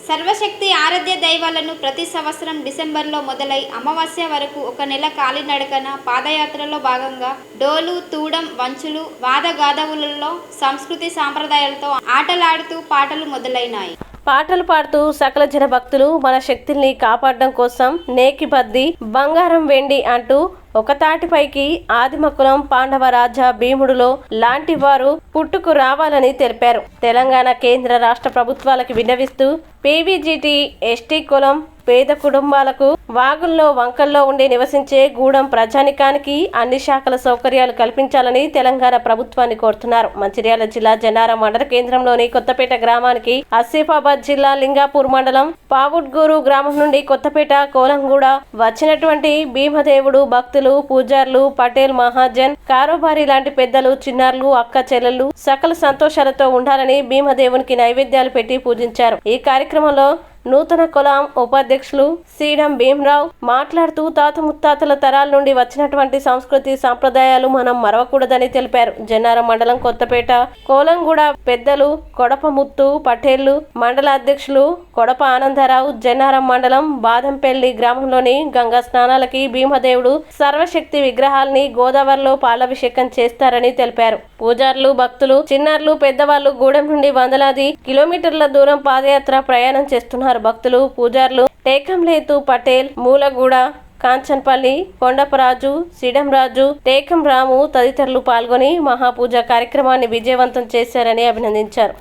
సర్వశక్తి ఆరాధ్య దైవాలను ప్రతి సంవత్సరం డిసెంబర్లో మొదలై అమావాస్య వరకు ఒక నెల కాలినడకన పాదయాత్రలో భాగంగా డోలు, తూడం, వంచులు, వాదగాదవులలో సంస్కృతి సాంప్రదాయాలతో ఆటలాడుతూ పాటలు మొదలైనాయి. పాటలు పాడుతూ సకల జన భక్తులు మన శక్తుల్ని కాపాడడం కోసం నేకి బద్ది, బంగారం, వెండి అంటూ ఒక తాటిపైకి ఆదిమకులం పాండవ రాజా భీముడులో లాంటి వారు పుట్టుకు రావాలని తెలిపారు. తెలంగాణ కేంద్ర రాష్ట్ర ప్రభుత్వాలకు విన్నవిస్తూ పీవీజీటీ ఎస్టీ కులం పేద కుటుంబాలకు వాగుల్లో, వంకల్లో ఉండి నివసించే గూడెం ప్రజానికానికి అన్ని శాఖల సౌకర్యాలు కల్పించాలని తెలంగాణ ప్రభుత్వాన్ని కోరుతున్నారు. మంచిర్యాల జిల్లా జన్నారం మండల కేంద్రంలోని కొత్తపేట గ్రామానికి ఆసిఫాబాద్ జిల్లా లింగాపూర్ మండలం పావుడ్గూరు గ్రామం నుండి కొత్తపేట, కోలంగూడ వచ్చినటువంటి భీమదేవుడు భక్తులు, పూజార్లు, పటేల్, మహాజన్, కారోబారి లాంటి పెద్దలు, చిన్నారులు, అక్క చెల్లెళ్ళు సకల సంతోషాలతో ఉండాలని భీమదేవునికి నైవేద్యాలు పెట్టి పూజించారు. ఈ కార్యక్రమంలో నూతన కులం ఉపాధ్యక్షులు సీడం భీమరావు మాట్లాడుతూ తాత ముత్తాతల తరాల నుండి వచ్చినటువంటి సంస్కృతి సాంప్రదాయాలు మనం మరవకూడదని తెలిపారు. జన్నారం మండలం కొత్తపేట, కోలంగూడ పెద్దలు కొడపముత్తు పటేళ్లు, మండల అధ్యక్షులు కొడప ఆనందరావు, జన్నారం మండలం బాదంపల్లి గ్రామంలోని గంగా స్నానాలకి భీమదేవుడు సర్వశక్తి విగ్రహాల్ని గోదావరిలో పాలాభిషేకం చేస్తారని తెలిపారు. పూజారులు, భక్తులు, చిన్నారులు, పెద్దవాళ్లు గూడెం నుండి వందలాది కిలోమీటర్ల దూరం పాదయాత్ర ప్రయాణం చేస్తున్నారు. భక్తులు, పూజారులు టేకంలేతు పటేల్, మూలగూడ, కాంచన్పల్లి, కొండపరాజు, సిడంరాజు, టేకం రాము తదితరులు పాల్గొని మహాపూజ కార్యక్రమాన్ని విజయవంతం చేశారని అభినందించారు.